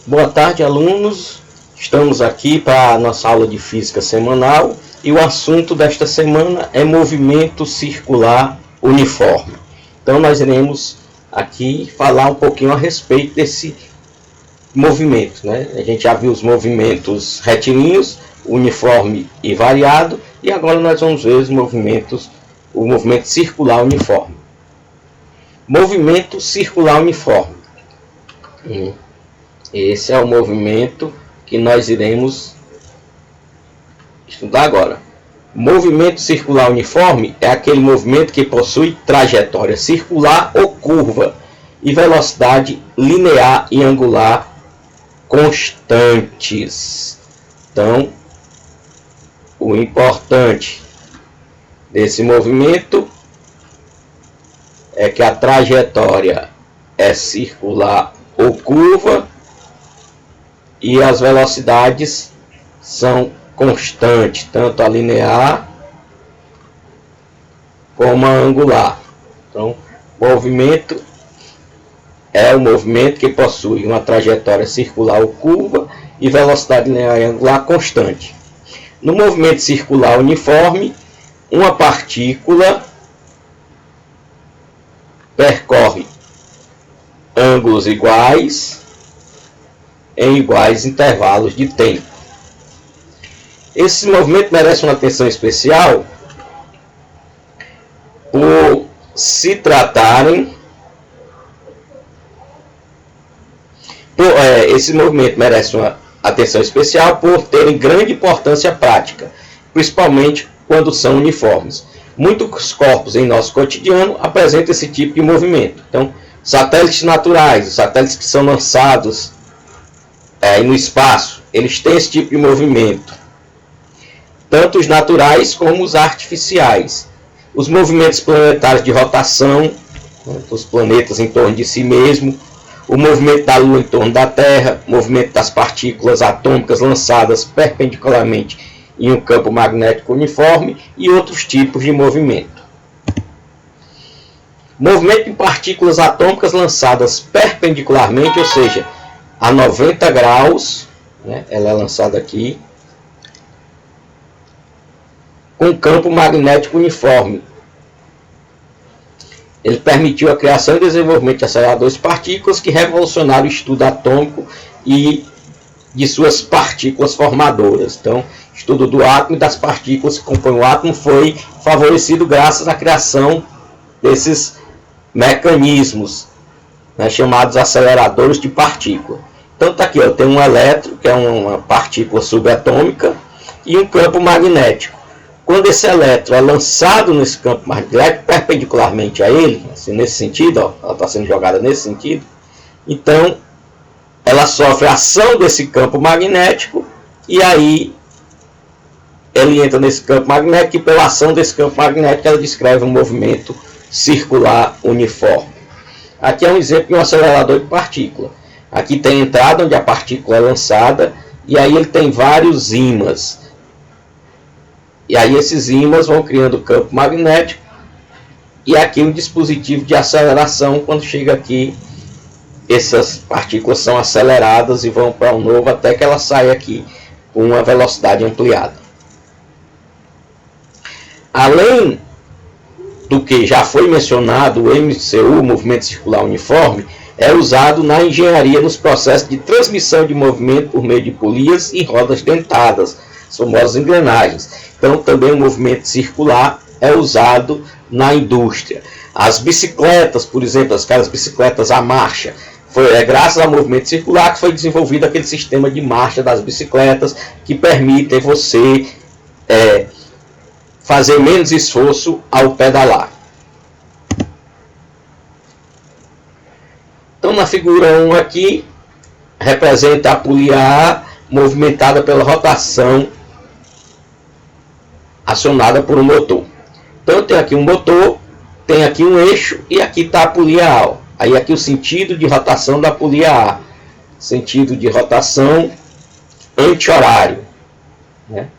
Boa tarde, alunos. Estamos aqui para a nossa aula de física semanal e o assunto desta semana é movimento circular uniforme. Então nós iremos aqui falar um pouquinho a respeito desse movimento, né? A gente já viu os movimentos retilíneos, uniforme e variado, e agora nós vamos ver os movimentos, o movimento circular uniforme. Movimento circular uniforme. Esse é o movimento que nós iremos estudar agora. Movimento circular uniforme é aquele movimento que possui trajetória circular ou curva e velocidade linear e angular constantes. Então, o importante desse movimento é que a trajetória é circular ou curva e as velocidades são constantes, tanto a linear como a angular. Então, movimento é o movimento que possui uma trajetória circular ou curva e velocidade linear e angular constante. No movimento circular uniforme, uma partícula percorre ângulos iguais em iguais intervalos de tempo. Esse movimento merece uma atenção especial por se tratarem esse movimento merece uma atenção especial por terem grande importância prática, principalmente quando são uniformes. Muitos corpos em nosso cotidiano apresentam esse tipo de movimento. Então, satélites naturais, os satélites que são lançados no espaço, eles têm esse tipo de movimento, tanto os naturais como os artificiais. Os movimentos planetários de rotação, dos planetas em torno de si mesmo, o movimento da Lua em torno da Terra, o movimento das partículas atômicas lançadas perpendicularmente em um campo magnético uniforme e outros tipos de movimento. Movimento de partículas atômicas lançadas perpendicularmente, ou seja, a 90 graus, né, ela é lançada aqui, com campo magnético uniforme. Ele permitiu a criação e desenvolvimento de aceleradores de partículas que revolucionaram o estudo atômico e de suas partículas formadoras. Então, o estudo do átomo e das partículas que compõem o átomo foi favorecido graças à criação desses mecanismos, né, chamados aceleradores de partícula. Então está aqui, tem um elétron, que é uma partícula subatômica, e um campo magnético. Quando esse elétron é lançado nesse campo magnético perpendicularmente a ele, assim, nesse sentido, ela está sendo jogada nesse sentido, então ela sofre a ação desse campo magnético e aí ele entra nesse campo magnético e pela ação desse campo magnético ela descreve um movimento circular uniforme. Aqui é um exemplo de um acelerador de partícula. Aqui tem a entrada onde a partícula é lançada e aí ele tem vários ímãs. E aí esses ímãs vão criando campo magnético e aqui o dispositivo de aceleração, quando chega aqui, essas partículas são aceleradas e vão para o novo até que ela saia aqui com uma velocidade ampliada. Além do que já foi mencionado, o MCU, Movimento Circular Uniforme, é usado na engenharia nos processos de transmissão de movimento por meio de polias e rodas dentadas, as famosas engrenagens. Então também o movimento circular é usado na indústria. As bicicletas, por exemplo, aquelas bicicletas à marcha, foi graças ao movimento circular que foi desenvolvido aquele sistema de marcha das bicicletas que permitem você fazer menos esforço ao pedalar. Então na figura 1 aqui representa a polia A movimentada pela rotação acionada por um motor. Então tem aqui um motor, tem aqui um eixo e aqui está a polia A. Aí aqui o sentido de rotação da polia A. Sentido de rotação anti-horário, né?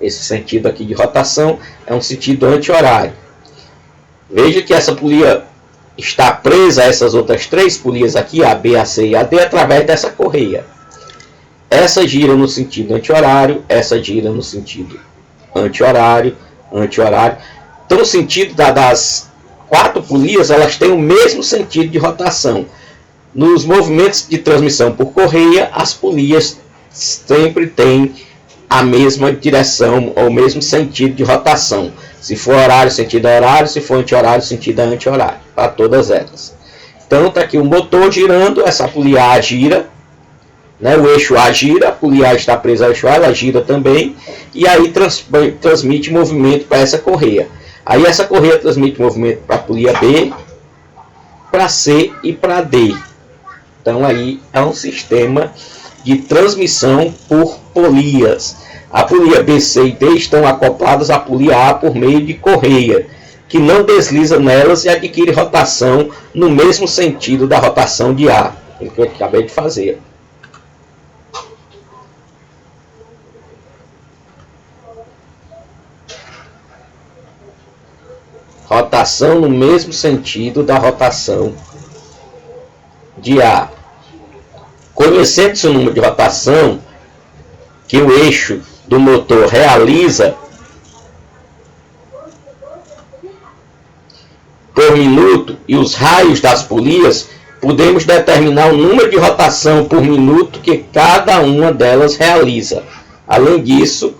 Esse sentido aqui de rotação é um sentido anti-horário. Veja que essa polia está presa a essas outras três polias aqui, a B, a C e a D, através dessa correia. essa gira no sentido anti-horário, essa gira no sentido anti-horário, anti-horário. Então, o sentido das 4 polias, elas têm o mesmo sentido de rotação. Nos movimentos de transmissão por correia, as polias sempre têm a mesma direção, ou o mesmo sentido de rotação. Se for horário, sentido horário, se for anti-horário, sentido anti-horário, para todas elas. Então, está aqui o motor girando, essa polia A gira, né, o eixo A gira, a polia A está presa ao eixo A, ela gira também, e aí transmite movimento para essa correia. Aí essa correia transmite movimento para a polia B, para C e para D. Então aí é um sistema de transmissão por polias. A polia B, C e D estão acopladas à polia A por meio de correia, que não desliza nelas e adquire rotação no mesmo sentido da rotação de A, que eu acabei de fazer. Rotação no mesmo sentido da rotação de A. Conhecendo-se o número de rotação que o eixo do motor realiza por minuto e os raios das polias, podemos determinar o número de rotação por minuto que cada uma delas realiza. Além disso,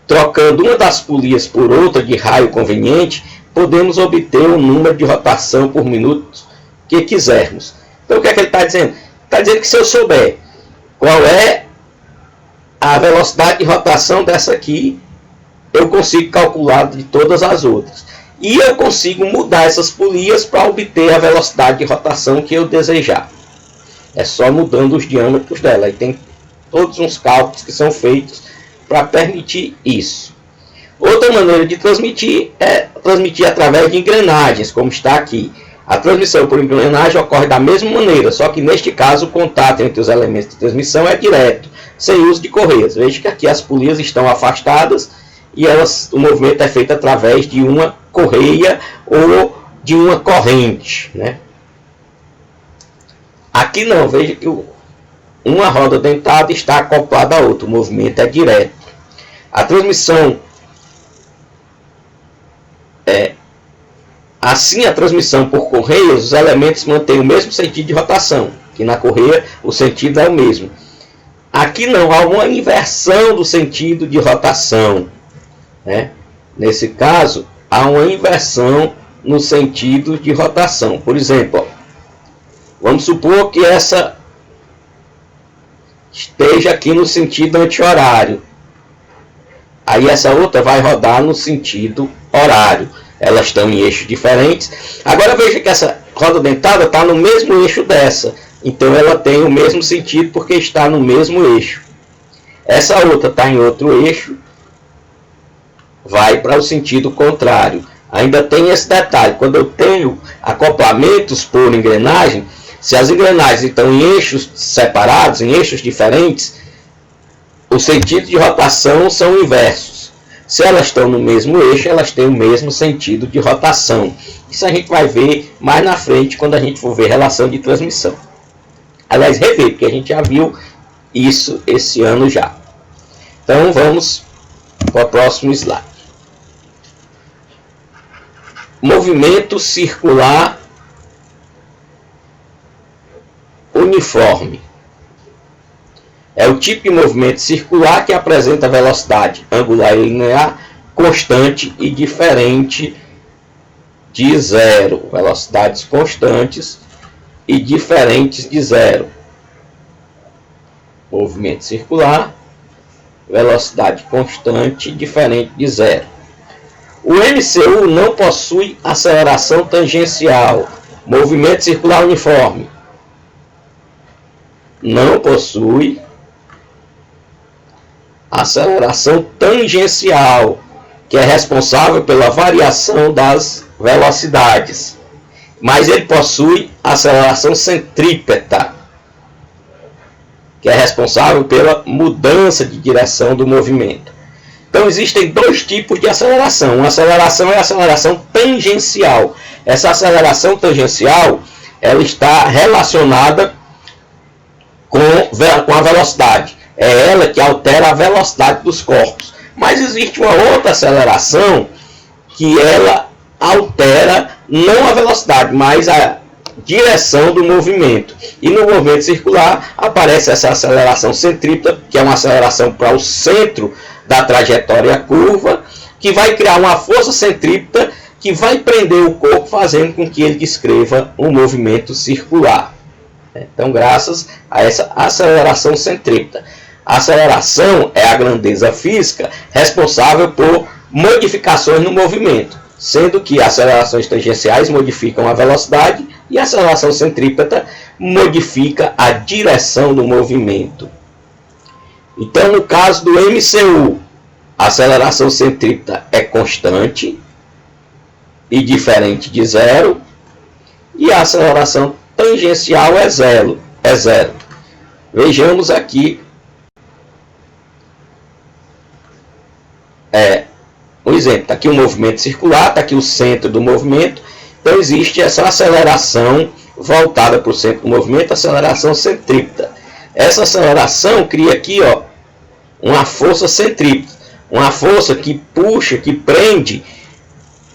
trocando uma das polias por outra de raio conveniente, podemos obter o número de rotação por minuto que quisermos. Então, o que é que ele está dizendo? Está dizendo que se eu souber qual é a velocidade de rotação dessa aqui, eu consigo calcular de todas as outras. E eu consigo mudar essas polias para obter a velocidade de rotação que eu desejar. É só mudando os diâmetros dela. E tem todos uns cálculos que são feitos para permitir isso. Outra maneira de transmitir é transmitir através de engrenagens, como está aqui. A transmissão por engrenagem ocorre da mesma maneira, só que neste caso o contato entre os elementos de transmissão é direto, sem uso de correias. Veja que aqui as polias estão afastadas e o movimento é feito através de uma correia ou de uma corrente, né? Aqui não, veja que uma roda dentada está acoplada à outra, o movimento é direto. A transmissão assim, a transmissão por correias, os elementos mantêm o mesmo sentido de rotação, que na correia o sentido é o mesmo. Aqui não, há uma inversão do sentido de rotação, né? Nesse caso, há uma inversão no sentido de rotação. Por exemplo, ó, vamos supor que essa esteja aqui no sentido anti-horário. Aí essa outra vai rodar no sentido horário. Elas estão em eixos diferentes. Agora veja que essa roda dentada está no mesmo eixo dessa. Então ela tem o mesmo sentido porque está no mesmo eixo. Essa outra está em outro eixo, vai para o sentido contrário. Ainda tem esse detalhe. Quando eu tenho acoplamentos por engrenagem, se as engrenagens estão em eixos separados, em eixos diferentes, os sentidos de rotação são inversos. Se elas estão no mesmo eixo, elas têm o mesmo sentido de rotação. Isso a gente vai ver mais na frente, quando a gente for ver relação de transmissão. Aliás, rever, porque a gente já viu isso esse ano já. Então, vamos para o próximo slide. Movimento circular uniforme. É o tipo de movimento circular que apresenta velocidade angular e linear constante e diferente de zero. Velocidades constantes e diferentes de zero. Movimento circular, velocidade constante e diferente de zero. O MCU não possui aceleração tangencial. Movimento circular uniforme não possui aceleração tangencial, que é responsável pela variação das velocidades. Mas ele possui aceleração centrípeta, que é responsável pela mudança de direção do movimento. Então existem dois tipos de aceleração. Uma aceleração é a aceleração tangencial. Essa aceleração tangencial, ela está relacionada com a velocidade. É ela que altera a velocidade dos corpos. Mas existe uma outra aceleração que ela altera não a velocidade, mas a direção do movimento. E no movimento circular aparece essa aceleração centrípeta, que é uma aceleração para o centro da trajetória curva, que vai criar uma força centrípeta que vai prender o corpo, fazendo com que ele descreva um movimento circular. Então, graças a essa aceleração centrípeta. A aceleração é a grandeza física responsável por modificações no movimento, sendo que acelerações tangenciais modificam a velocidade e a aceleração centrípeta modifica a direção do movimento. Então, no caso do MCU, a aceleração centrípeta é constante e diferente de zero, e a aceleração tangencial é zero. Vejamos aqui um exemplo. Está aqui o movimento circular, está aqui o centro do movimento. Então existe essa aceleração voltada para o centro do movimento, aceleração centrípeta. Essa aceleração cria aqui uma força centrípeta, uma força que puxa, que prende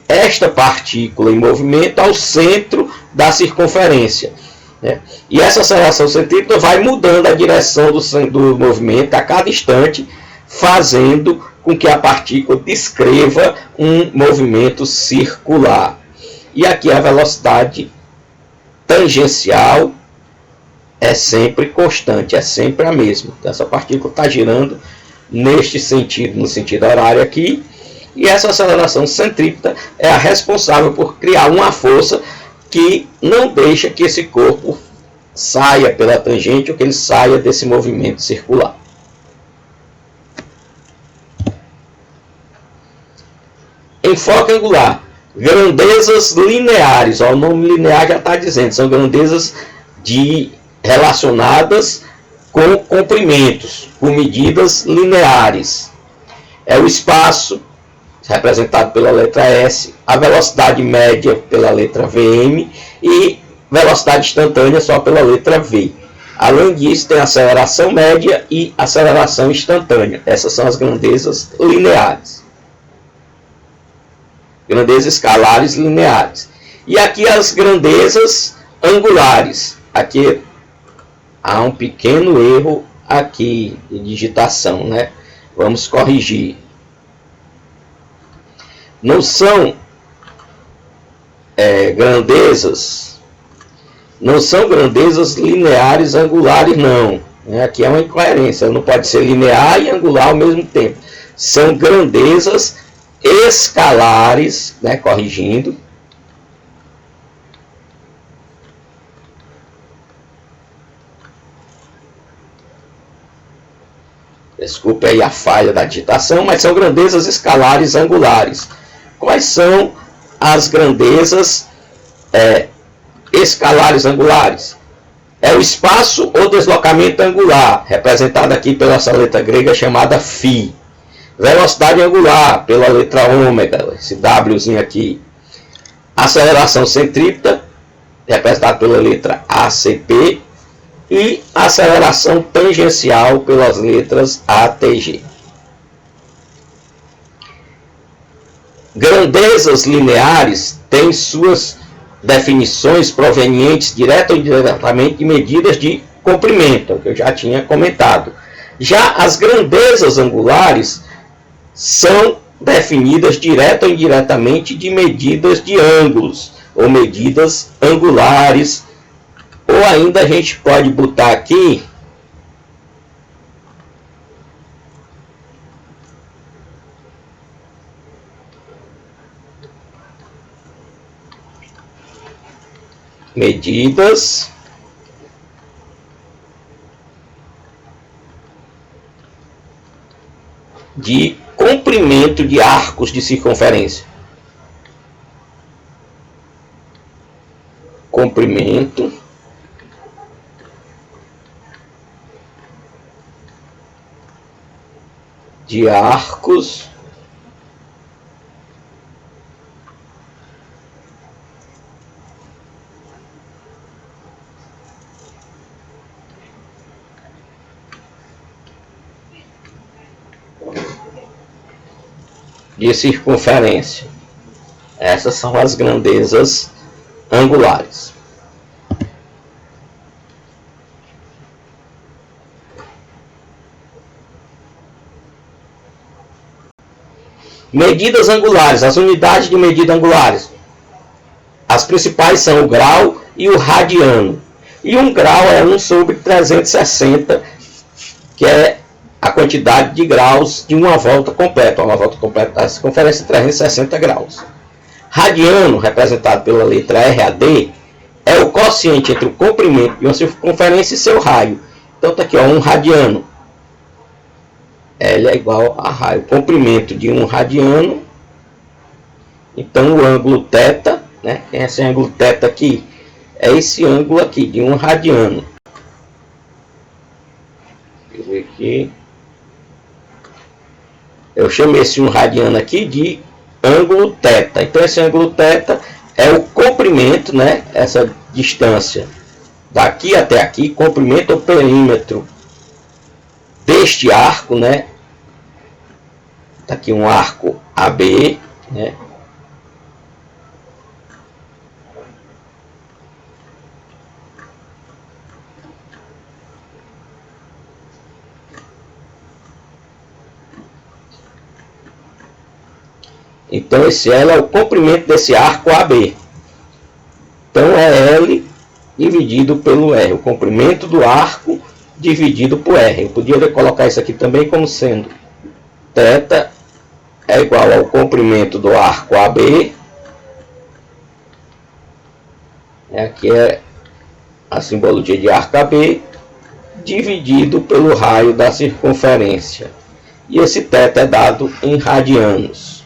esta partícula em movimento ao centro da circunferência. E essa aceleração centrípeta vai mudando a direção do movimento a cada instante, fazendo com que a partícula descreva um movimento circular. E aqui a velocidade tangencial é sempre constante, é sempre a mesma. Então, essa partícula está girando neste sentido, no sentido horário aqui, e essa aceleração centrípeta é a responsável por criar uma força que não deixa que esse corpo saia pela tangente ou que ele saia desse movimento circular. Enfoque angular. Grandezas lineares. O nome linear já está dizendo. São grandezas relacionadas com comprimentos, com medidas lineares. É o espaço, representado pela letra S, a velocidade média pela letra Vm e velocidade instantânea só pela letra V. Além disso, tem aceleração média e aceleração instantânea. Essas são as grandezas lineares. Grandezas escalares lineares. E aqui as grandezas angulares. Aqui há um pequeno erro aqui de digitação, né? Vamos corrigir. Não são grandezas lineares angulares, não. Aqui é uma incoerência. Não pode ser linear e angular ao mesmo tempo. São grandezas escalares, né, corrigindo. Desculpe aí a falha da digitação, mas são grandezas escalares angulares. Quais são as grandezas escalares angulares? É o espaço ou deslocamento angular, representado aqui pela essa letra grega chamada φ. Velocidade angular, pela letra ômega, esse Wzinho aqui. Aceleração centrípeta, representada pela letra ACP. E aceleração tangencial pelas letras ATG. Grandezas lineares têm suas definições provenientes direta ou indiretamente de medidas de comprimento, que eu já tinha comentado. Já as grandezas angulares são definidas direta ou indiretamente de medidas de ângulos, ou medidas angulares, ou ainda a gente pode botar aqui medidas de comprimento de arcos de circunferência. Comprimento de arcos de circunferência. Essas são as grandezas angulares. Medidas angulares, as unidades de medida angulares. As principais são o grau e o radiano. E um grau é 1 sobre 360, que é a quantidade de graus de uma volta completa. Uma volta completa da circunferência de 360 graus. Radiano, representado pela letra RAD, é o quociente entre o comprimento de uma circunferência e seu raio. Então está aqui, ó, 1 radiano. L é igual a raio. O comprimento de 1 radiano. Então o ângulo θ, né? Esse ângulo θ aqui é esse ângulo aqui de 1 radiano. Deixa eu ver aqui. Eu chamei esse 1 radiano aqui de ângulo θ. Então esse ângulo θ é o comprimento, né? Essa distância daqui até aqui, comprimento ou perímetro deste arco, né? Tá aqui um arco AB, né? Então esse L é o comprimento desse arco AB. Então é L dividido pelo R, o comprimento do arco dividido por R. Eu podia colocar isso aqui também como sendo θ é igual ao comprimento do arco AB. Aqui é a simbologia de arco AB dividido pelo raio da circunferência. E esse θ é dado em radianos.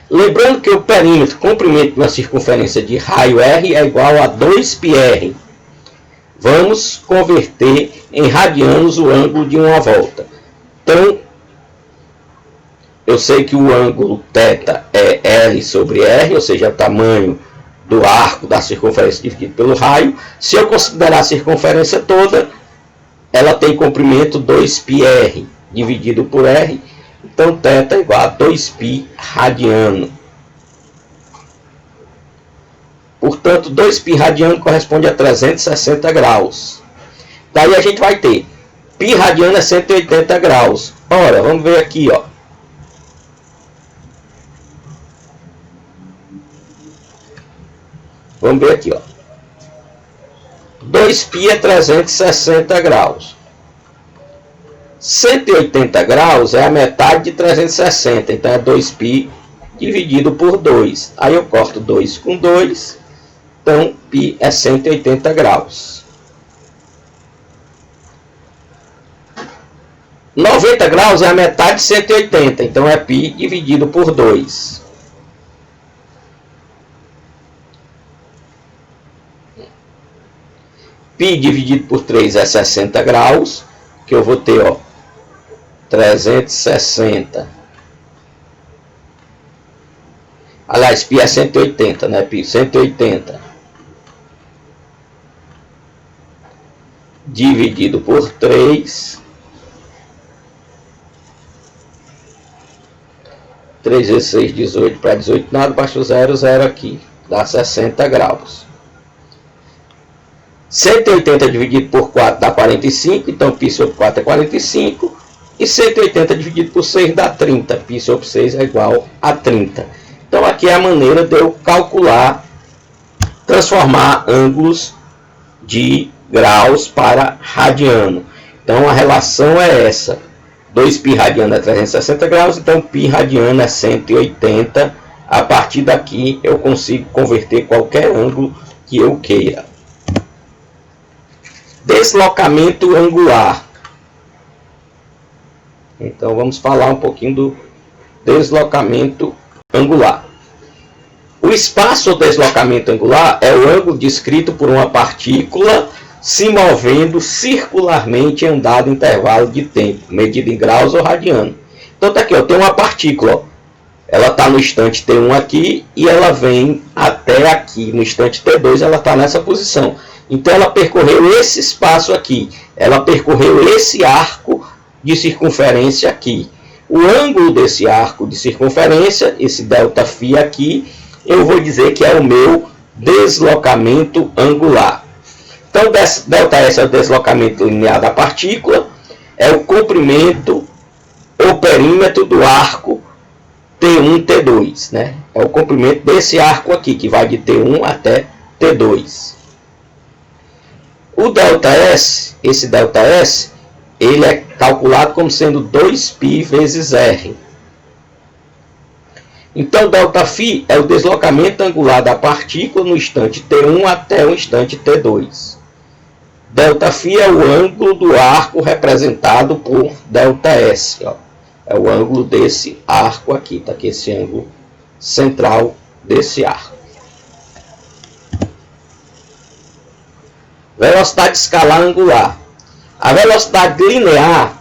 Lembrando que o perímetro, comprimento de uma circunferência de raio R é igual a 2πr. Vamos converter em radianos o ângulo de uma volta. Então, eu sei que o ângulo θ é L sobre R, ou seja, o tamanho do arco da circunferência dividido pelo raio. Se eu considerar a circunferência toda, ela tem comprimento 2πr dividido por R. Então, θ é igual a 2π radiano. Portanto, 2π radiano corresponde a 360 graus. Daí a gente vai ter π radiano é 180 graus. Ora, vamos ver aqui, ó. Vamos ver aqui, ó. 2π é 360 graus. 180 graus é a metade de 360, então é 2π dividido por 2. Aí eu corto 2 com 2, então π é 180 graus. 90 graus é a metade de 180, então é π dividido por 2. Π dividido por 3 é 60 graus, que eu vou ter, ó, 360. Aliás, π é 180, né? Π 180 dividido por 3. 3 vezes 6, 18. Para 18 nada, baixa o 0, 0 aqui. Dá 60 graus. 180 dividido por 4 dá 45. Então π sobre 4 é 45. E 180 dividido por 6 dá 30. Π sobre 6 é igual a 30. Então aqui é a maneira de eu calcular, transformar ângulos de graus para radiano. Então a relação é essa. 2π radiano é 360 graus, então π radiano é 180. A partir daqui eu consigo converter qualquer ângulo que eu queira. Deslocamento angular. Então vamos falar um pouquinho do deslocamento angular. O espaço ou deslocamento angular é o ângulo descrito por uma partícula se movendo circularmente em um dado intervalo de tempo, medido em graus ou radiano. Então tá aqui, ó, tem uma partícula, ó, ela está no instante T1 aqui e ela vem até aqui, no instante T2 ela está nessa posição. Então ela percorreu esse espaço aqui, ela percorreu esse arco de circunferência aqui. O ângulo desse arco de circunferência, esse ΔΦ aqui, eu vou dizer que é o meu deslocamento angular. Então ΔS é o deslocamento linear da partícula, é o comprimento ou perímetro do arco T1, T2, né? É o comprimento desse arco aqui, que vai de T1 até T2. O ΔS, esse ΔS, ele é calculado como sendo 2π vezes R. Então, ΔΦ é o deslocamento angular da partícula no instante T1 até o instante T2. ΔΦ é o ângulo do arco representado por ΔS, ó. É o ângulo desse arco aqui, tá aqui esse ângulo central desse arco. Velocidade escalar angular. A velocidade linear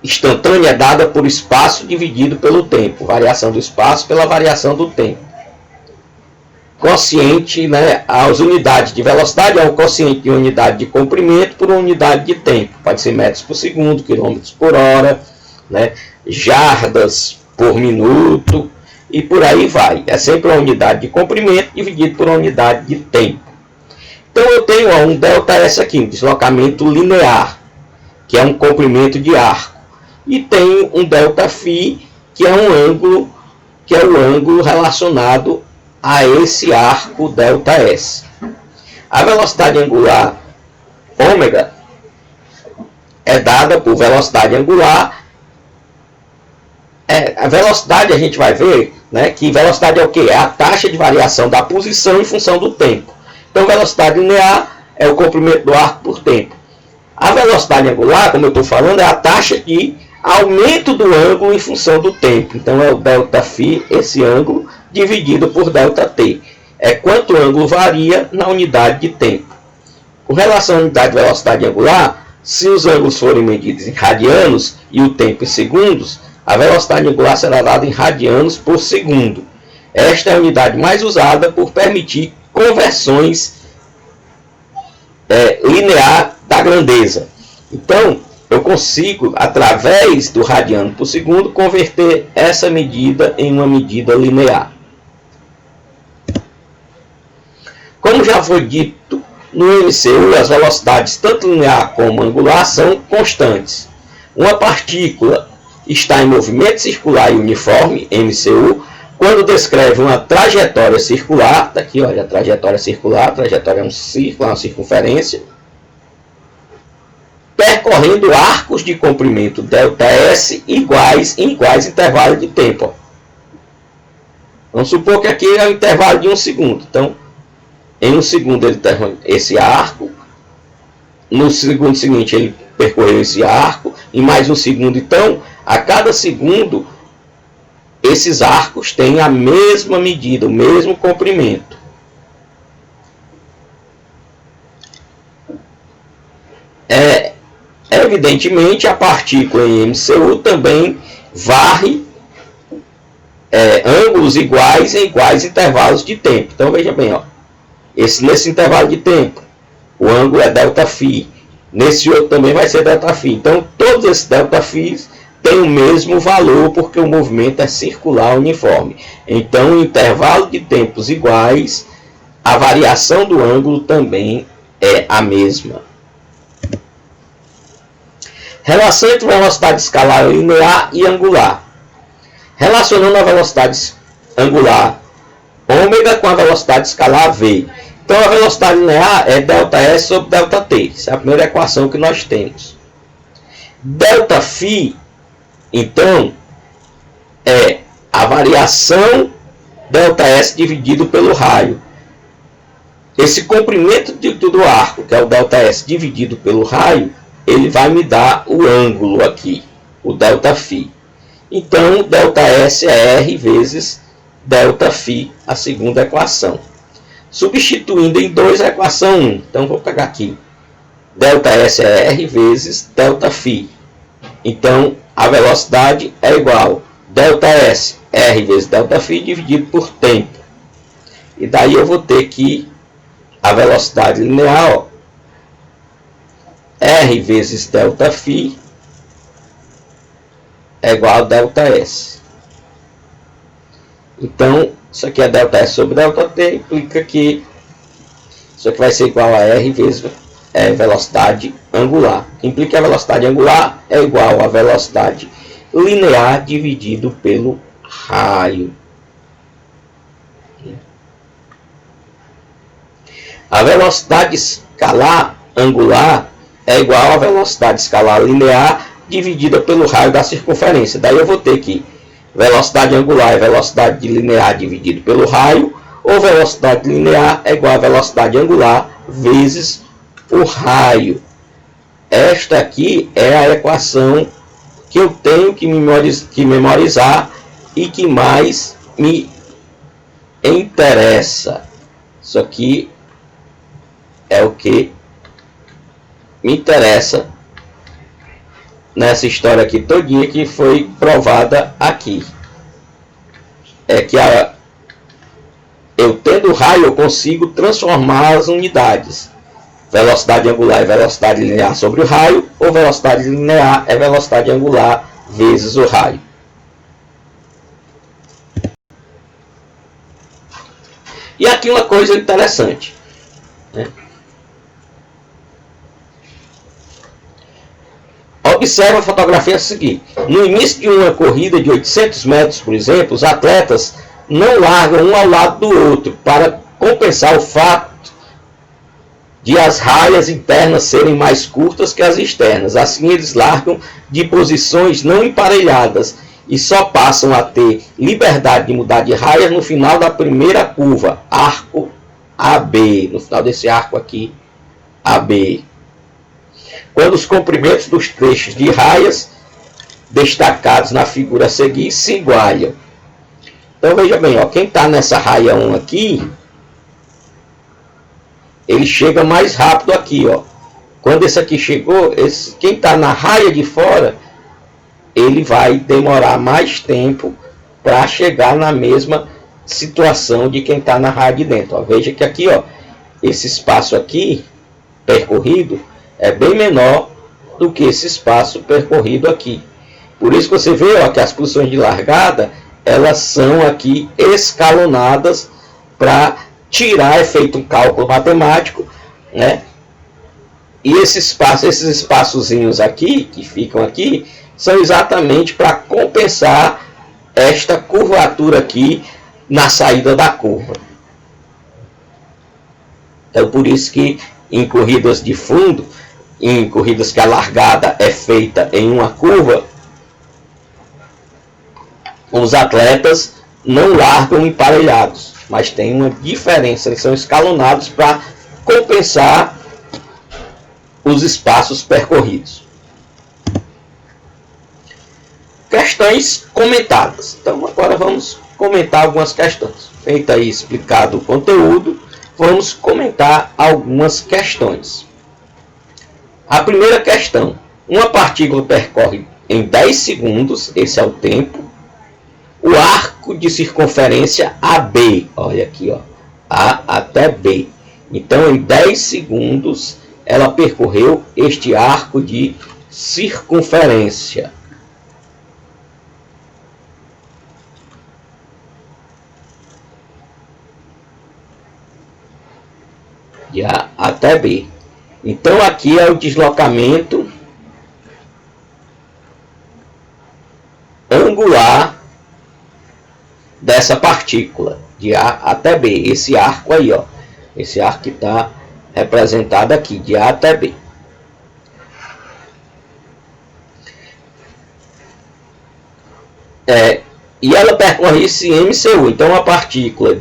instantânea é dada por espaço dividido pelo tempo. Variação do espaço pela variação do tempo. Quociente, né, as unidades de velocidade é o quociente de unidade de comprimento por unidade de tempo. Pode ser metros por segundo, quilômetros por hora, né, jardas por minuto e por aí vai. É sempre uma unidade de comprimento dividido por uma unidade de tempo. Então eu tenho um ΔS aqui, um deslocamento linear, que é um comprimento de arco. E tenho um ΔΦ, que é um ângulo, que é o ângulo relacionado a esse arco ΔS. A velocidade angular ômega é dada por velocidade angular. A velocidade a gente vai ver, né, que velocidade é o que? É a taxa de variação da posição em função do tempo. Então, velocidade linear é o comprimento do arco por tempo. A velocidade angular, como eu estou falando, é a taxa de aumento do ângulo em função do tempo. Então, é o ΔΦ, esse ângulo, dividido por ΔT. É quanto o ângulo varia na unidade de tempo. Com relação à unidade de velocidade angular, se os ângulos forem medidos em radianos e o tempo em segundos, a velocidade angular será dada em radianos por segundo. Esta é a unidade mais usada por permitir conversões linear da grandeza. Então, eu consigo, através do radiano por segundo, converter essa medida em uma medida linear. Como já foi dito, no MCU as velocidades tanto linear como angular são constantes. Uma partícula está em movimento circular e uniforme, MCU, quando descreve uma trajetória circular. Está aqui, olha, a trajetória circular. A trajetória é um círculo, uma circunferência, percorrendo arcos de comprimento ΔS iguais em iguais intervalos de tempo. Ó. Vamos supor que aqui é um intervalo de 1 segundo. Então, em 1 segundo ele percorre esse arco. No segundo seguinte ele percorreu esse arco. Em mais 1 segundo, então, a cada segundo, esses arcos têm a mesma medida, o mesmo comprimento. Evidentemente, a partícula em MCU também varre ângulos iguais em iguais intervalos de tempo. Então, veja bem, ó, nesse intervalo de tempo, o ângulo é ΔΦ. Nesse outro também vai ser ΔΦ. Então, todos esses ΔΦs têm o mesmo valor, porque o movimento é circular uniforme. Então, em intervalo de tempos iguais, a variação do ângulo também é a mesma. Relação entre velocidade escalar linear e angular. Relacionando a velocidade angular ômega com a velocidade escalar v. Então, a velocidade linear é ΔS sobre ΔT. Essa é a primeira equação que nós temos. ΔΦ, então, é a variação ΔS dividido pelo raio. Esse comprimento do arco, que é o ΔS dividido pelo raio, ele vai me dar o ângulo aqui, o ΔΦ. Então, ΔS é R vezes ΔΦ, a segunda equação. Substituindo em 2 a equação 1. Então, vou pegar aqui. ΔS é R vezes ΔΦ. Então, a velocidade é igual a ΔS, R vezes ΔΦ dividido por tempo. E daí eu vou ter que a velocidade linear, ó, R vezes ΔΦ é igual a ΔS. Então, isso aqui é ΔS sobre ΔT, implica que isso aqui vai ser igual a R vezes velocidade angular. Implica que a velocidade angular é igual a velocidade linear dividido pelo raio. A velocidade escalar angular é igual à velocidade escalar linear dividida pelo raio da circunferência. Daí eu vou ter que velocidade angular é velocidade linear dividido pelo raio, ou velocidade linear é igual a velocidade angular vezes o raio. Esta aqui é a equação que eu tenho que memorizar e que mais me interessa. Isso aqui é o que me interessa nessa história aqui todinha que foi provada aqui. É que eu tendo raio eu consigo transformar as unidades. Velocidade angular é velocidade linear sobre o raio, ou velocidade linear é velocidade angular vezes o raio. E aqui uma coisa interessante, né? Observe a fotografia seguinte. No início de uma corrida de 800 metros, por exemplo, os atletas não largam um ao lado do outro para compensar o fato de as raias internas serem mais curtas que as externas. Assim, eles largam de posições não emparelhadas e só passam a ter liberdade de mudar de raias no final da primeira curva, arco AB, no final desse arco aqui, AB. Quando os comprimentos dos trechos de raias destacados na figura a seguir se igualam. Então veja bem, ó, quem está nessa raia 1 aqui, ele chega mais rápido aqui, ó. Quando esse aqui chegou, quem está na raia de fora, ele vai demorar mais tempo para chegar na mesma situação de quem está na raia de dentro. Ó. Veja que aqui, ó, esse espaço aqui percorrido é bem menor do que esse espaço percorrido aqui. Por isso que você vê, ó, que as posições de largada, elas são aqui escalonadas para tirar, é feito um cálculo matemático, né? E esses espaçozinhos aqui, que ficam aqui, são exatamente para compensar esta curvatura aqui na saída da curva. Então, por isso que em corridas de fundo, em corridas que a largada é feita em uma curva, os atletas não largam emparelhados, mas tem uma diferença, eles são escalonados para compensar os espaços percorridos. Questões comentadas. Então agora vamos comentar algumas questões. Feito aí explicado o conteúdo, vamos comentar algumas questões. A primeira questão: uma partícula percorre em 10 segundos, esse é o tempo, o arco de circunferência AB, olha aqui, ó, A até B. Então, em 10 segundos, ela percorreu este arco de circunferência. De A até B. Então, aqui é o deslocamento angular dessa partícula, de A até B. Esse arco aí, ó. Esse arco que está representado aqui, de A até B. E ela percorre esse MCU. Então, a partícula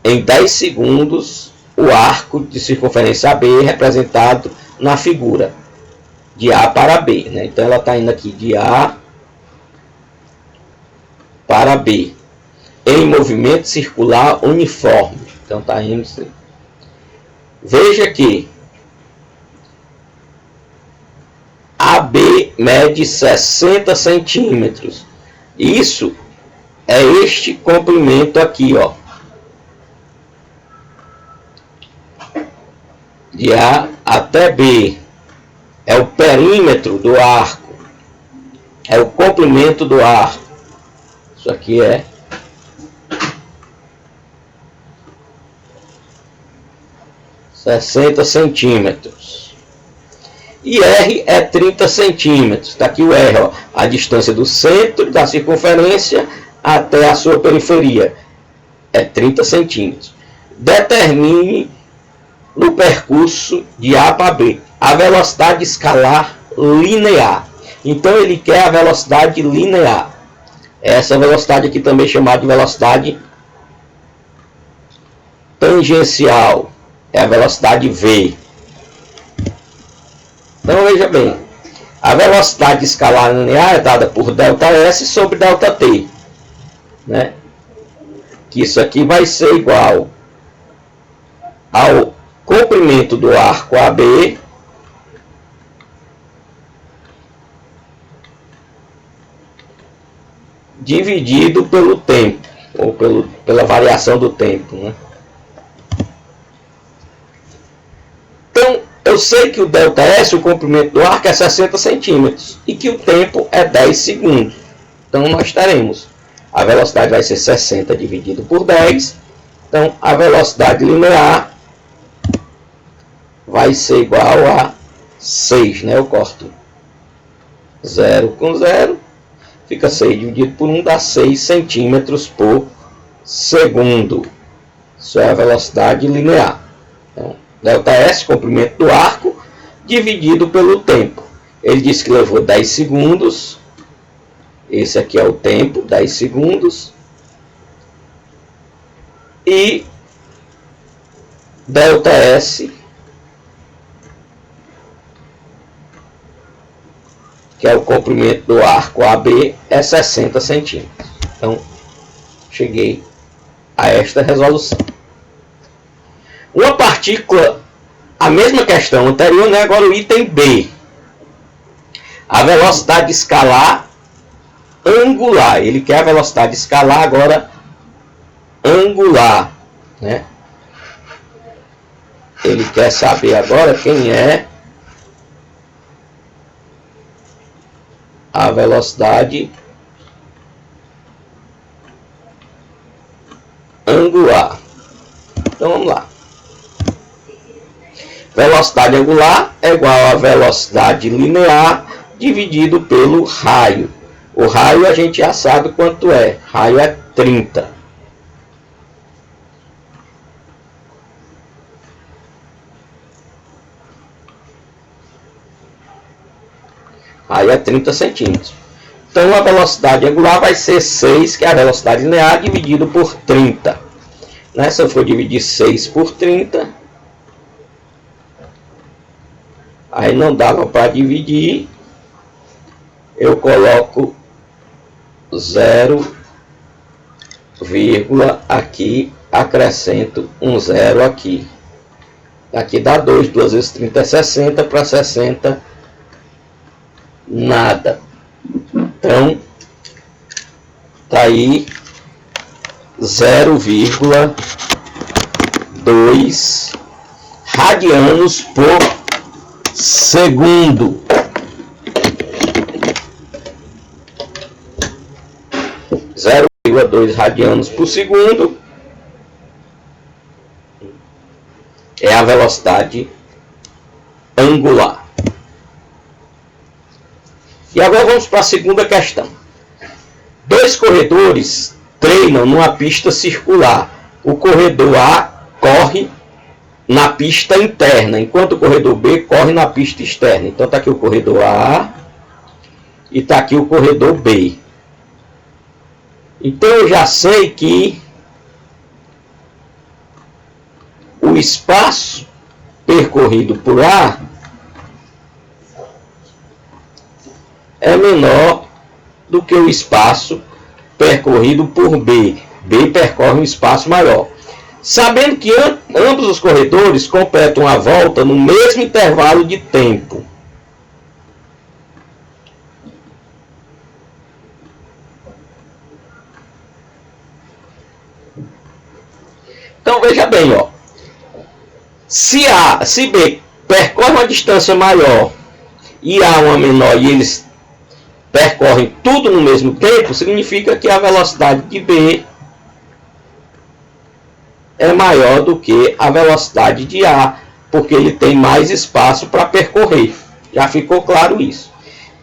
em 10 segundos, o arco de circunferência AB é representado na figura, de A para B, né? Então, ela está indo aqui de A para B, em movimento circular uniforme. Então, está indo assim. Veja que AB mede 60 centímetros Isso é este comprimento aqui, ó, de A até B. É o perímetro do arco, é o comprimento do arco. Isso aqui é 60 centímetros. E R é 30 centímetros. Está aqui o R, ó, a distância do centro da circunferência até a sua periferia. É 30 centímetros. Determine no percurso de A para B a velocidade escalar linear. Então ele quer a velocidade linear. Essa velocidade aqui também é chamada de velocidade tangencial. É a velocidade V. Então veja bem, a velocidade escalar linear é dada por ΔS sobre ΔT, né? Que isso aqui vai ser igual ao comprimento do arco AB dividido pelo tempo, ou pela variação do tempo, né? Então, eu sei que o ΔS, o comprimento do arco, é 60 centímetros e que o tempo é 10 segundos. Então, nós teremos a velocidade vai ser 60 dividido por 10. Então, a velocidade linear vai ser igual a 6, né? Eu corto 0 com 0. Fica 6 dividido por 1, dá 6 centímetros por segundo. Isso é a velocidade linear. Então, ΔS, comprimento do arco, dividido pelo tempo. Ele disse que levou 10 segundos. Esse aqui é o tempo, 10 segundos. E ΔS, que é o comprimento do arco AB, é 60 centímetros. Então, cheguei a esta resolução. Uma partícula, a mesma questão anterior, né? Agora o item B. A velocidade escalar angular. Ele quer a velocidade escalar agora angular, né? Ele quer saber agora quem é a velocidade angular. Então vamos lá. Velocidade angular é igual a velocidade linear dividido pelo raio. O raio a gente já sabe quanto é. Raio é 30. Raio é 30 centímetros. Então a velocidade angular vai ser 6, que é a velocidade linear, dividido por 30. Né? Se eu for dividir 6 por 30, aí não dava para dividir. Eu coloco 0, aqui, acrescento um 0 aqui. Aqui dá 2, 2 vezes 30 é 60, para 60 nada. Então, tá aí 0,2 radianos por segundo. 0,2 radianos por segundo é a velocidade angular. E agora vamos para a segunda questão. Dois corredores treinam numa pista circular. O corredor A corre na pista interna, enquanto o corredor B corre na pista externa. Então está aqui o corredor A e está aqui o corredor B. Então eu já sei que o espaço percorrido por A é menor do que o espaço percorrido por B. B percorre um espaço maior. Sabendo que ambos os corredores completam a volta no mesmo intervalo de tempo. Então veja bem, ó, se B percorre uma distância maior e A uma menor e eles percorrem tudo no mesmo tempo, significa que a velocidade de B é maior do que a velocidade de A, porque ele tem mais espaço para percorrer. Já ficou claro isso?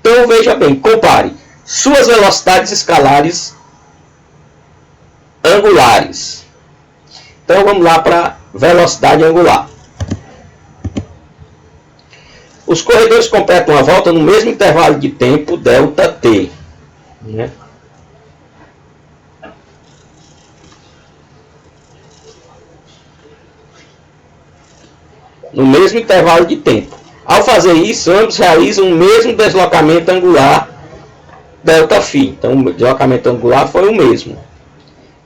Então veja bem, compare suas velocidades escalares angulares. Então vamos lá para velocidade angular. Os corredores completam a volta no mesmo intervalo de tempo, ΔT. Né? No mesmo intervalo de tempo. Ao fazer isso, ambos realizam o mesmo deslocamento angular, ΔΦ. Então o deslocamento angular foi o mesmo.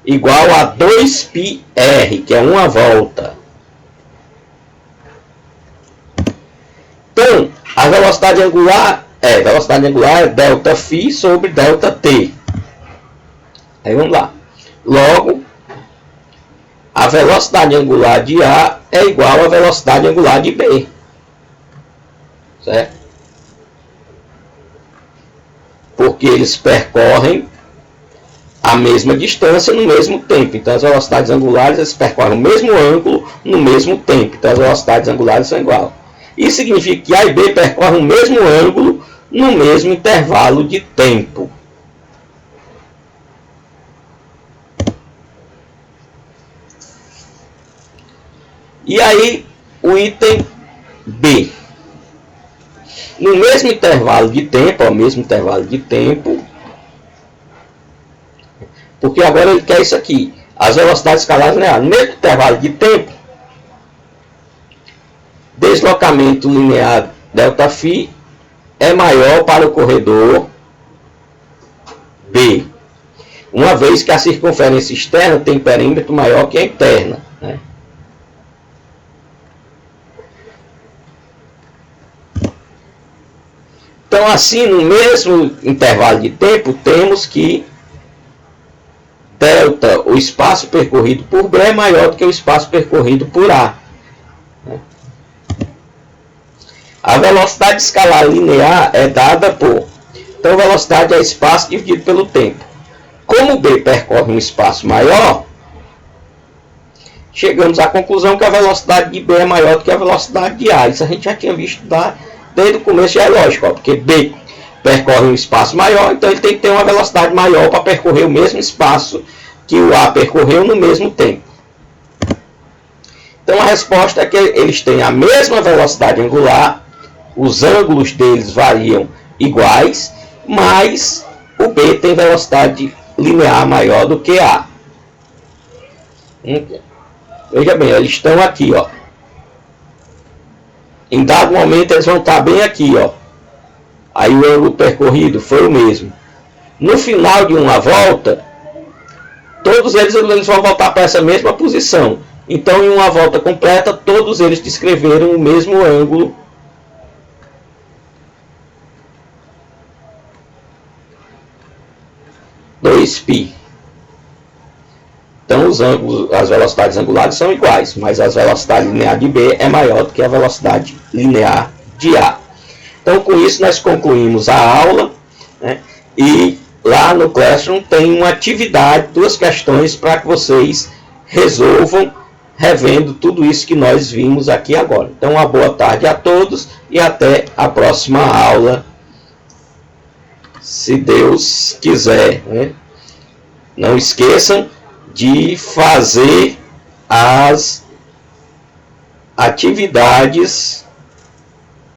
Igual a 2πr, que é uma volta. Então, a velocidade angular é ΔΦ sobre ΔT. Aí vamos lá. Logo, a velocidade angular de A é igual à velocidade angular de B. Certo? Porque eles percorrem a mesma distância no mesmo tempo. Então as velocidades angulares eles percorrem o mesmo ângulo no mesmo tempo. Então as velocidades angulares são iguais. Isso significa que A e B percorrem o mesmo ângulo no mesmo intervalo de tempo. E aí o item B. No mesmo intervalo de tempo, porque agora ele quer isso aqui, as velocidades escalares lineares. No mesmo intervalo de tempo, deslocamento linear ΔΦ é maior para o corredor B, uma vez que a circunferência externa tem perímetro maior que a interna. Né? Então, assim, no mesmo intervalo de tempo, temos que delta, o espaço percorrido por B, é maior do que o espaço percorrido por A. A velocidade escalar linear é dada por... Então, velocidade é espaço dividido pelo tempo. Como B percorre um espaço maior, chegamos à conclusão que a velocidade de B é maior do que a velocidade de A. Isso a gente já tinha visto desde o começo, já é lógico, ó, porque B percorre um espaço maior, então ele tem que ter uma velocidade maior para percorrer o mesmo espaço que o A percorreu no mesmo tempo. Então a resposta é que eles têm a mesma velocidade angular, os ângulos deles variam iguais, mas o B tem velocidade linear maior do que A. Veja bem, eles estão aqui, ó. Em dado momento eles vão estar bem aqui, ó. Aí o ângulo percorrido foi o mesmo. No final de uma volta, todos eles vão voltar para essa mesma posição. Então, em uma volta completa, todos eles descreveram o mesmo ângulo. π. Então, os ângulos, as velocidades angulares são iguais, mas a velocidade linear de B é maior do que a velocidade linear de A. Então, com isso, nós concluímos a aula, né? E lá no Classroom tem uma atividade, 2 questões para que vocês resolvam, revendo tudo isso que nós vimos aqui agora. Então, uma boa tarde a todos e até a próxima aula, se Deus quiser. Né? Não esqueçam de fazer as atividades